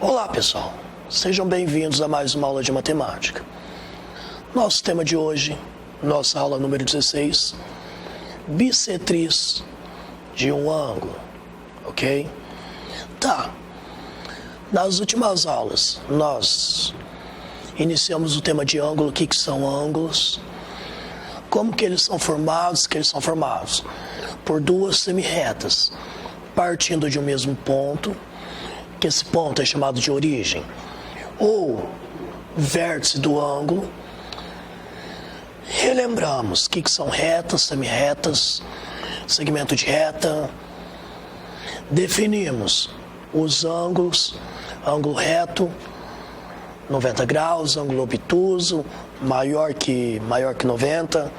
Olá pessoal, sejam bem-vindos a mais uma aula de matemática. Nosso tema de hoje, nossa aula número 16, bissetriz de um ângulo, ok? Tá, nas últimas aulas nós iniciamos o tema de ângulo, o que são ângulos, como que eles são formados, por duas semirretas, partindo de um mesmo ponto, que esse ponto é chamado de origem, ou vértice do ângulo. Relembramos o que são retas, semirretas, segmento de reta. Definimos os ângulos, ângulo reto, 90 graus, ângulo obtuso, maior que 90,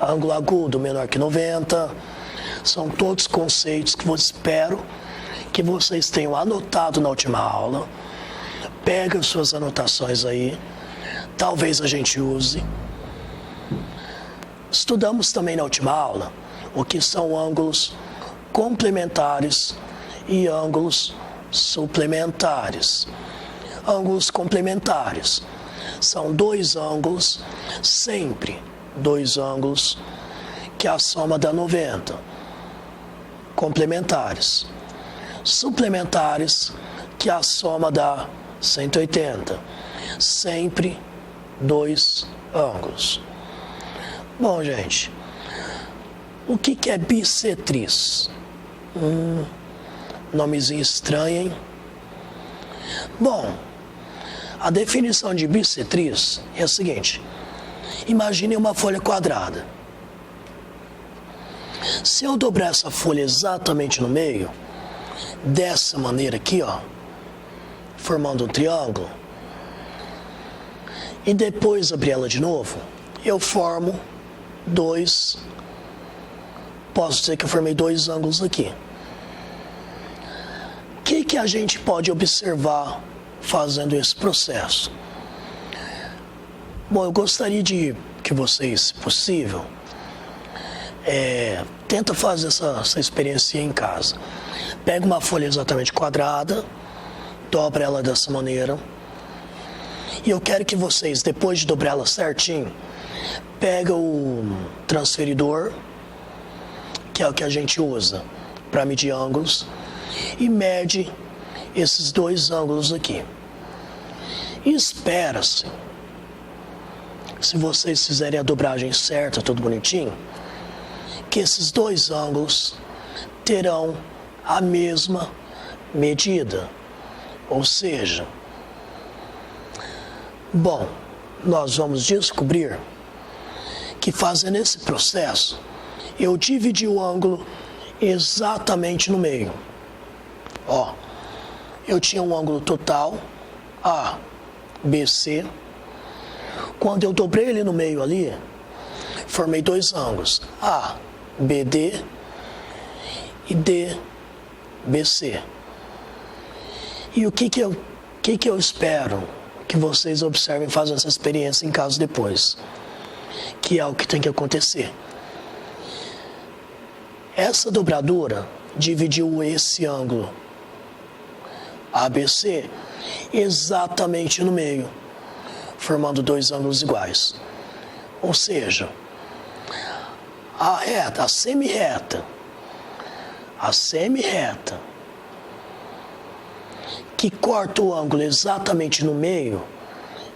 ângulo agudo, menor que 90. São todos conceitos que eu espero que vocês tenham anotado na última aula. Pega suas anotações aí, talvez a gente use. Estudamos também na última aula o que são ângulos complementares e ângulos suplementares. Ângulos complementares são dois ângulos, sempre dois ângulos, que a soma dá 90. Complementares. Suplementares, que a soma dá 180. Sempre dois ângulos. Bom, gente, o que é bissetriz? Nomezinho estranho, hein? Bom, a definição de bissetriz é a seguinte: imagine uma folha quadrada. Se eu dobrar essa folha exatamente no meio, dessa maneira aqui, ó, formando um triângulo, e depois abrir ela de novo, eu formo posso dizer que eu formei dois ângulos aqui. O que a gente pode observar fazendo esse processo? Bom, eu gostaria de que vocês, se possível, tenta fazer essa experiência em casa. Pega uma folha exatamente quadrada, dobra ela dessa maneira, e eu quero que vocês, depois de dobrar ela certinho, pega o transferidor, que é o que a gente usa para medir ângulos, e mede esses dois ângulos aqui. E espera-se, se vocês fizerem a dobragem certa, tudo bonitinho, que esses dois ângulos terão a mesma medida. Ou seja, bom, nós vamos descobrir que fazendo esse processo, eu dividi o ângulo exatamente no meio. Ó, eu tinha um ângulo total, ABC. Quando eu dobrei ele no meio ali, formei dois ângulos, ABD e DBC. E o que eu espero que vocês observem fazendo essa experiência em casa depois, que é o que tem que acontecer. Essa dobradura dividiu esse ângulo ABC exatamente no meio, formando dois ângulos iguais. Ou seja, a semirreta que corta o ângulo exatamente no meio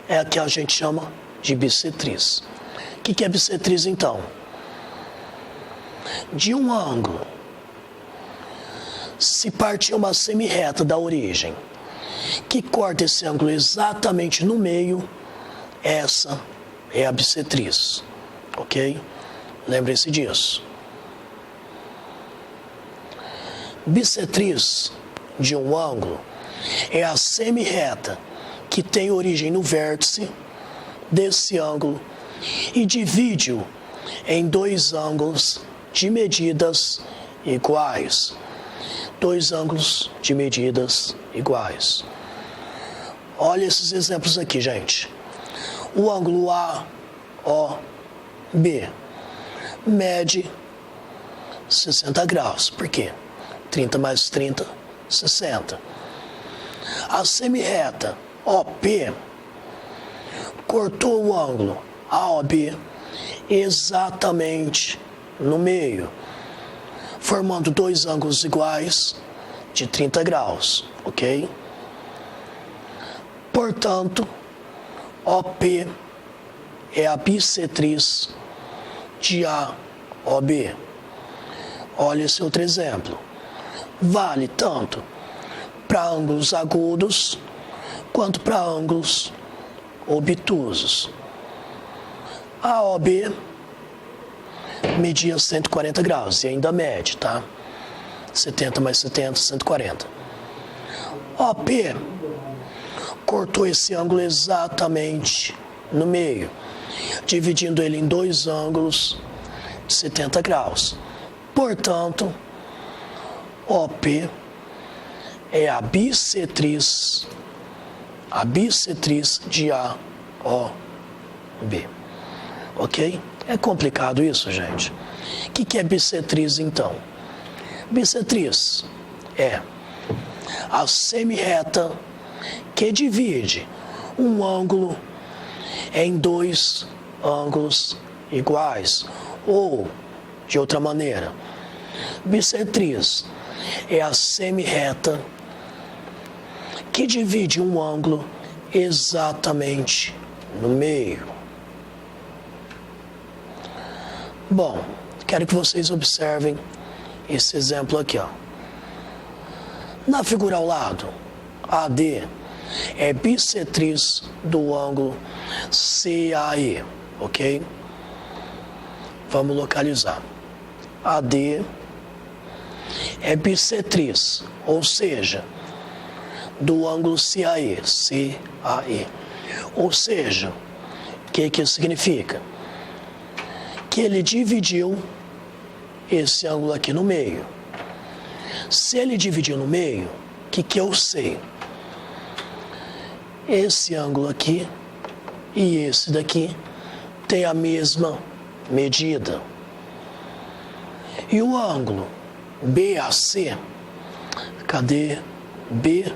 é a que a gente chama de bissetriz. O que é bissetriz, então? De um ângulo, se partir uma semirreta da origem, que corta esse ângulo exatamente no meio, essa é a bissetriz, ok? Lembre-se disso. Bissetriz de um ângulo é a semirreta que tem origem no vértice desse ângulo e divide-o em dois ângulos de medidas iguais. Dois ângulos de medidas iguais. Olha esses exemplos aqui, gente. O ângulo AOB mede 60 graus. Por quê? 30 mais 30, 60. A semirreta OP cortou o ângulo AOB exatamente no meio, formando dois ângulos iguais de 30 graus, ok? Portanto, OP é a bissetriz de AOB. Olha esse outro exemplo. Vale tanto para ângulos agudos quanto para ângulos obtusos. A OB media 140 graus e ainda mede, tá? 70 mais 70, 140. OP cortou esse ângulo exatamente no meio, dividindo ele em dois ângulos de 70 graus. Portanto, OP é a bissetriz de AOB. Ok? É complicado isso, gente. O que é bissetriz, então? Bissetriz é a semirreta que divide um ângulo em dois ângulos iguais. Ou, de outra maneira, bissetriz é a semirreta que divide um ângulo exatamente no meio. Bom, quero que vocês observem esse exemplo aqui, ó. Na figura ao lado, AD é bissetriz do ângulo CAE, ok? Vamos localizar. AD é bissetriz, ou seja, do ângulo CAE. Ou seja, o que isso significa? Que ele dividiu esse ângulo aqui no meio. Se ele dividiu no meio, o que eu sei? Esse ângulo aqui e esse daqui tem a mesma medida. E o ângulo BAC, cadê BAC?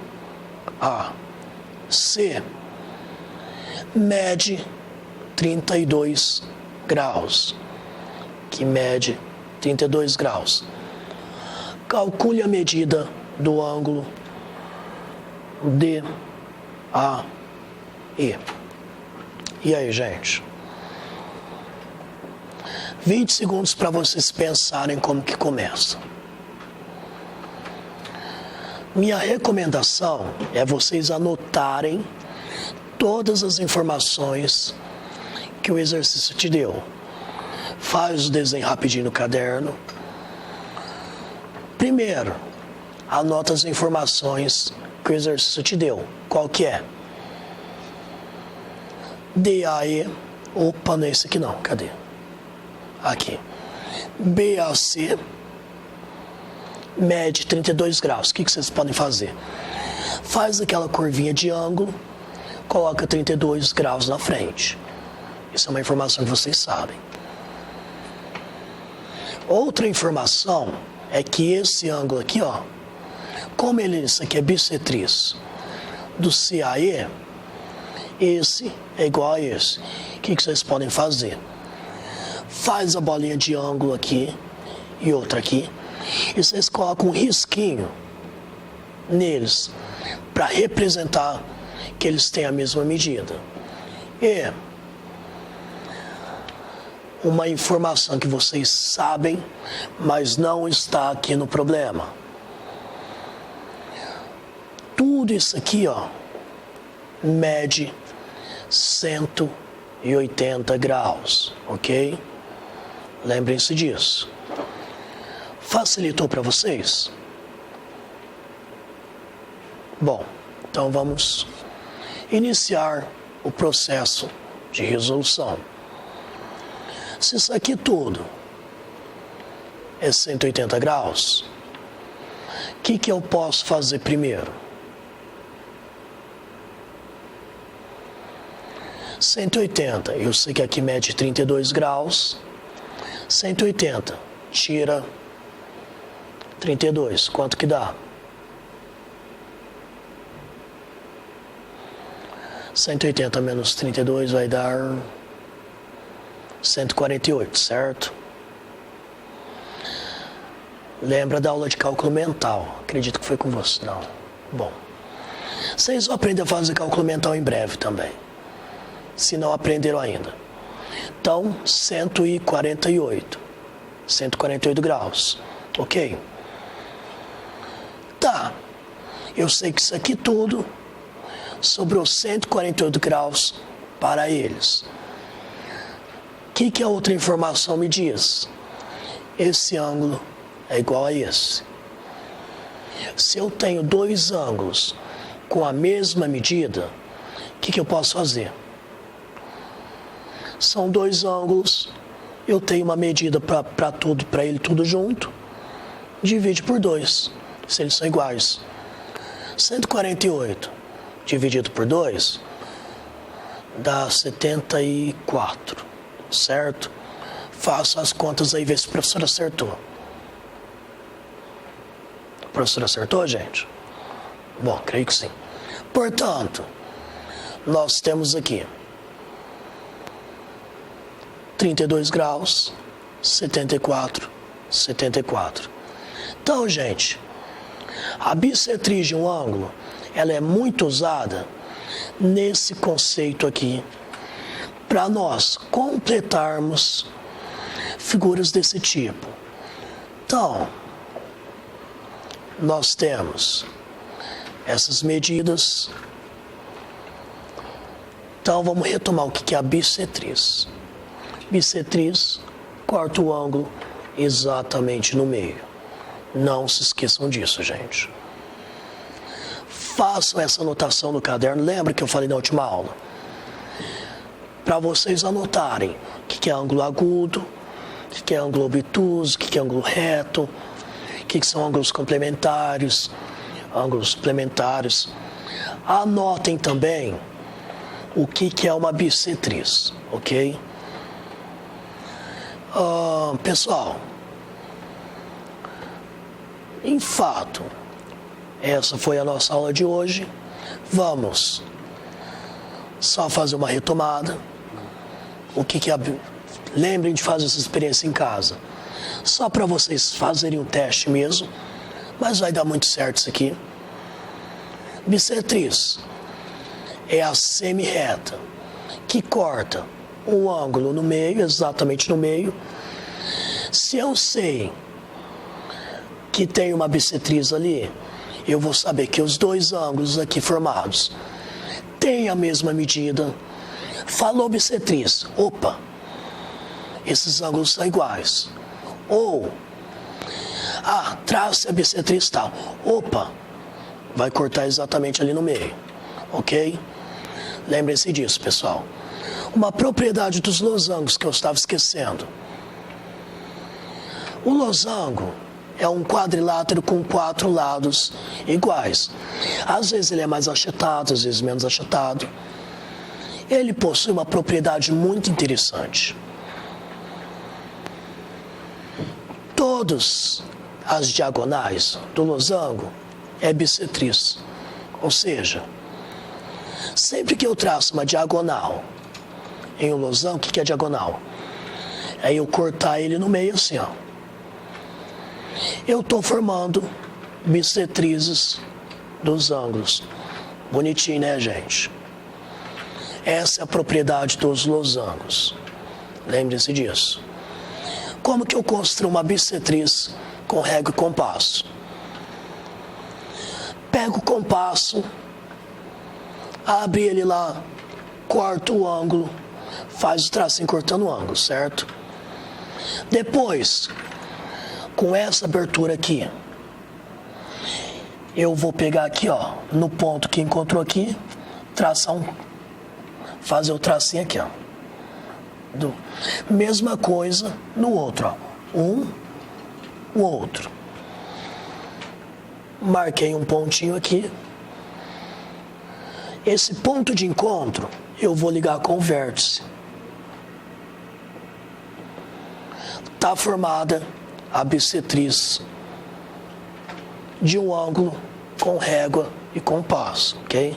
Mede 32 graus. Que mede 32 graus. Calcule a medida do ângulo DAE. E aí, gente? 20 segundos para vocês pensarem como que começa. Minha recomendação é vocês anotarem todas as informações que o exercício te deu. Faz o desenho rapidinho no caderno. Primeiro, anota as informações que o exercício te deu. Qual que é? DAE, opa, não é esse aqui não, cadê? Aqui. BAC mede 32 graus. O que vocês podem fazer? Faz aquela curvinha de ângulo, coloca 32 graus na frente. Isso é uma informação que vocês sabem. Outra informação é que esse ângulo aqui, ó, como isso aqui é bissetriz do CAE, esse é igual a esse. O que vocês podem fazer? Faz a bolinha de ângulo aqui e outra aqui, e vocês colocam um risquinho neles para representar que eles têm a mesma medida. E uma informação que vocês sabem, mas não está aqui no problema. Tudo isso aqui, ó, mede 180 graus, ok? Lembrem-se disso. Facilitou para vocês? Bom, então vamos iniciar o processo de resolução. Se isso aqui tudo é 180 graus, o que eu posso fazer primeiro? 180, eu sei que aqui mede 32 graus. 180, tira 32, quanto que dá? 180 menos 32 vai dar 148, certo? Lembra da aula de cálculo mental? Acredito que foi com você. Não. Bom. Vocês vão aprender a fazer cálculo mental em breve também. Se não aprenderam ainda. Então, 148. 148 graus. Ok? Tá. Eu sei que isso aqui tudo sobrou 148 graus para eles. O que a outra informação me diz? Esse ângulo é igual a esse. Se eu tenho dois ângulos com a mesma medida, o que eu posso fazer? São dois ângulos, eu tenho uma medida para tudo, para ele tudo junto, divide por 2, se eles são iguais. 148 dividido por 2 dá 74, certo? Faça as contas aí, vê se o professor acertou. O professor acertou, gente? Bom, creio que sim. Portanto, nós temos aqui 32 graus, 74, 74. Então, gente, a bissetriz de um ângulo, ela é muito usada nesse conceito aqui, para nós completarmos figuras desse tipo. Então, nós temos essas medidas. Então, vamos retomar o que é a bissetriz. Bissetriz corta o ângulo exatamente no meio. Não se esqueçam disso, gente. Façam essa anotação no caderno. Lembra que eu falei na última aula? Para vocês anotarem o que é ângulo agudo, o que é ângulo obtuso, o que é ângulo reto, o que são ângulos complementares, ângulos suplementares. Anotem também o que é uma bissetriz, ok? Pessoal, em fato, essa foi a nossa aula de hoje. Vamos só fazer uma retomada. O que é Lembrem de fazer essa experiência em casa. Só para vocês fazerem um teste mesmo. Mas vai dar muito certo isso aqui. Bissetriz é a semi-reta que corta um ângulo no meio, exatamente no meio. Se eu sei que tem uma bissetriz ali, eu vou saber que os dois ângulos aqui formados têm a mesma medida. Falou bissetriz, opa, esses ângulos são iguais. Ou, trace a bissetriz tal, opa, vai cortar exatamente ali no meio, ok? Lembrem-se disso, pessoal. Uma propriedade dos losangos que eu estava esquecendo. O losango é um quadrilátero com 4 lados iguais. Às vezes ele é mais achatado, às vezes menos achatado. Ele possui uma propriedade muito interessante. Todas as diagonais do losango é bissetriz. Ou seja, sempre que eu traço uma diagonal em um losango, o que é diagonal? É eu cortar ele no meio assim, ó. Eu estou formando bissetrizes dos ângulos. Bonitinho, né, gente? Essa é a propriedade dos losangos. Lembre-se disso. Como que eu construo uma bissetriz com régua e compasso? Pego o compasso, abre ele lá, corta o ângulo, faz o tracinho cortando o ângulo, certo? Depois, com essa abertura aqui, eu vou pegar aqui, ó, no ponto que encontrou aqui, fazer o tracinho aqui, ó. Mesma coisa no outro, ó. O outro. Marquei um pontinho aqui. Esse ponto de encontro, eu vou ligar com o vértice. Está formada a bissetriz de um ângulo com régua e compasso, ok?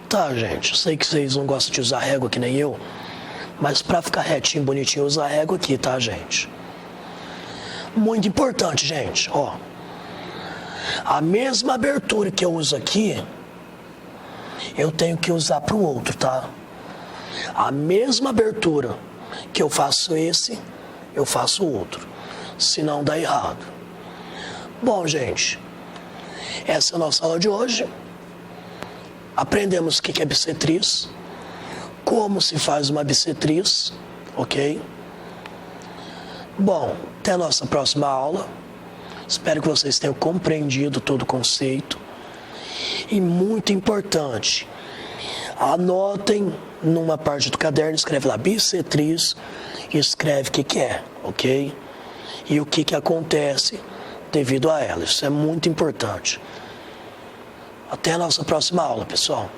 Tá, gente, eu sei que vocês não gostam de usar régua que nem eu, mas pra ficar retinho, bonitinho, usa régua aqui, tá, gente? Muito importante, gente, ó. A mesma abertura que eu uso aqui, eu tenho que usar pro outro, tá? A mesma abertura que eu faço esse, eu faço o outro. Senão dá errado. Bom, gente, essa é a nossa aula de hoje. Aprendemos o que é bissetriz, como se faz uma bissetriz, ok? Bom, até a nossa próxima aula. Espero que vocês tenham compreendido todo o conceito. E muito importante, anotem numa parte do caderno, escreve lá bissetriz e escreve o que é, ok? E o que acontece devido a ela. Isso é muito importante. Até a nossa próxima aula, pessoal.